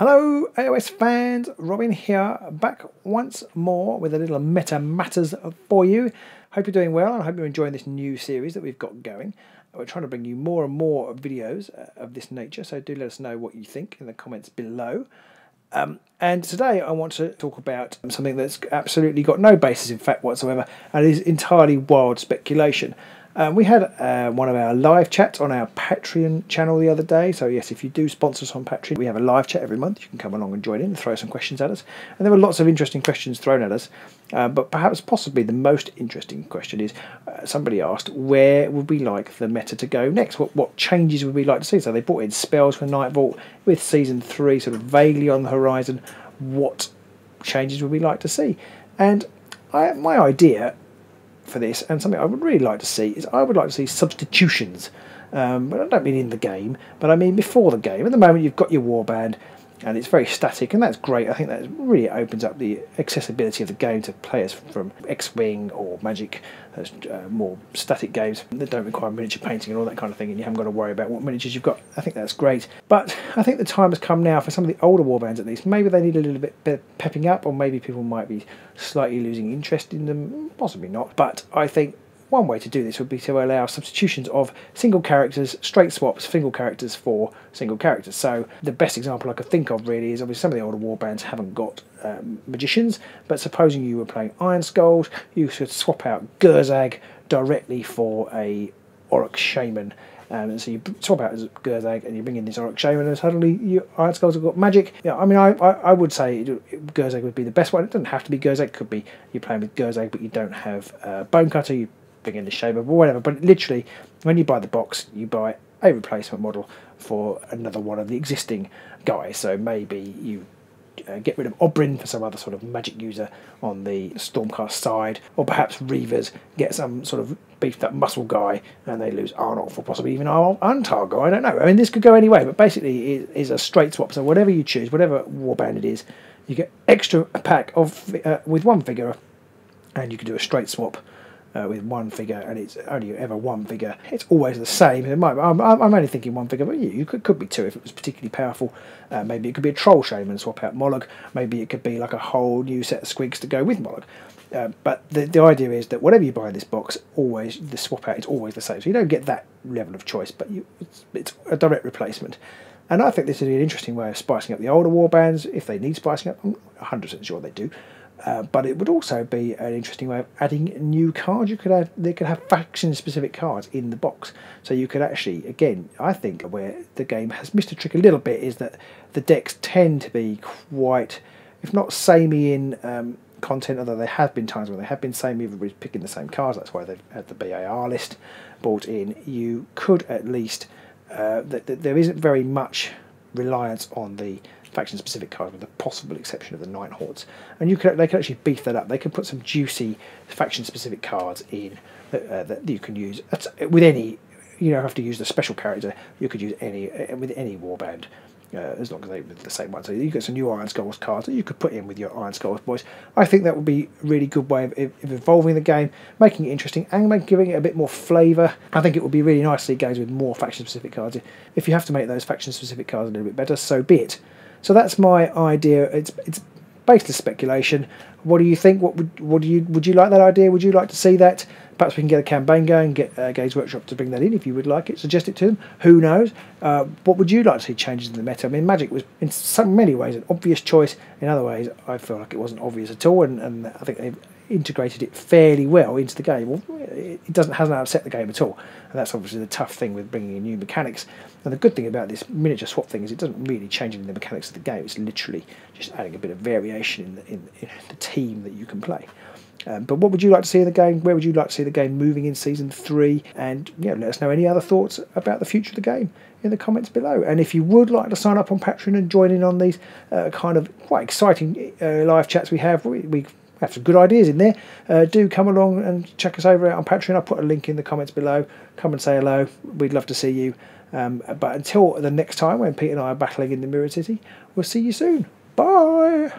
Hello AOS fans, Robin here, back once more with a little meta matters for you. Hope you're doing well and I hope you're enjoying this new series that we've got going. We're trying to bring you more and more videos of this nature, so do let us know what you think in the comments below. And today I want to talk about something that's absolutely got no basis in fact whatsoever, and is entirely wild speculation. We had one of our live chats on our Patreon channel the other day. So yes, if you do sponsor us on Patreon, we have a live chat every month. You can come along and join in and throw some questions at us. And there were lots of interesting questions thrown at us. But perhaps possibly the most interesting question is, somebody asked, where would we like the meta to go next? What changes would we like to see? So they brought in spells for Nightvault with Season 3 sort of vaguely on the horizon. What changes would we like to see? And my idea for this, and something I would really like to see, is I would like to see substitutions. But I don't mean in the game, but I mean before the game. At the moment you've got your warband and it's very static, and that's great. I think that really opens up the accessibility of the game to players from X-Wing or Magic, more static games that don't require miniature painting and all that kind of thing, and you haven't got to worry about what miniatures you've got. I think that's great. But I think the time has come now for some of the older warbands at least. Maybe they need a little bit pepping up, or maybe people might be slightly losing interest in them, possibly not. But I think one way to do this would be to allow substitutions of single characters, straight swaps, single characters for single characters. So the best example I could think of really is obviously some of the older warbands haven't got magicians, but supposing you were playing Iron Skulls, you should swap out Gurzag directly for a Orc Shaman. So you swap out as Gurzag and you bring in this Orc Shaman, and suddenly your Iron Skulls have got magic. Yeah, I mean, I would say Gurzag would be the best one. It doesn't have to be Gurzag. It could be you're playing with Gurzag but you don't have Bone Cutter, you bring in the Shaman or whatever. But literally, when you buy the box, you buy a replacement model for another one of the existing guys. So maybe you get rid of Oberyn for some other sort of magic user on the Stormcast side, or perhaps Reavers get some sort of beefed up muscle guy and they lose Arnulf, or possibly even Antar guy. I don't know. I mean, this could go any way, but basically it is a straight swap. So whatever you choose, whatever warband it is, you get extra pack of with one figure, and you can do a straight swap with one figure, and it's only ever one figure. It's always the same. It might, I'm only thinking one figure, but you could be two if it was particularly powerful. Maybe it could be a Troll Shaman, swap out Mollog. Maybe it could be like a whole new set of squigs to go with Mollog. But the idea is that whatever you buy in this box, always the swap out is always the same. So you don't get that level of choice, but it's a direct replacement. And I think this is an interesting way of spicing up the older warbands if they need spicing up. I'm 100% sure they do. But it would also be an interesting way of adding new cards. They could have faction-specific cards in the box, so you could actually, again, I think where the game has missed a trick a little bit is that the decks tend to be quite, if not samey in content, although there have been times where they have been samey, everybody's picking the same cards. That's why they've had the BAR list brought in. You could at least, there isn't very much reliance on the faction-specific cards, with the possible exception of the Nighthorns, and they could actually beef that up. They could put some juicy faction-specific cards in that you can use with any. You don't have to use the special character. You could use any with any warband, as long as they're the same one. So you get some new Iron Skulls cards that you could put in with your Iron Skulls boys. I think that would be a really good way of evolving the game, making it interesting, and giving it a bit more flavour. I think it would be really nice to see games with more faction-specific cards. If you have to make those faction-specific cards a little bit better, so be it. So that's my idea. It's baseless speculation. What do you think? Would you like that idea? Would you like to see that? Perhaps we can get a campaign going, get Games Workshop to bring that in if you would like it. Suggest it to them. Who knows? What would you like to see changes in the meta? I mean, Magic was in so many ways an obvious choice. In other ways, I feel like it wasn't obvious at all, and I think they've integrated it fairly well into the game. Well, it hasn't upset the game at all, and that's obviously the tough thing with bringing in new mechanics. And the good thing about this miniature swap thing is it doesn't really change any of the mechanics of the game. It's literally just adding a bit of variation in the team that you can play. But what would you like to see in the game? Where would you like to see the game moving in Season 3? And let us know any other thoughts about the future of the game in the comments below. And if you would like to sign up on Patreon and join in on these kind of quite exciting live chats we have some good ideas in there, do come along and check us over out on Patreon. I'll put a link in the comments below. Come and say hello. We'd love to see you. But until the next time when Pete and I are battling in the Mirror City, we'll see you soon. Bye!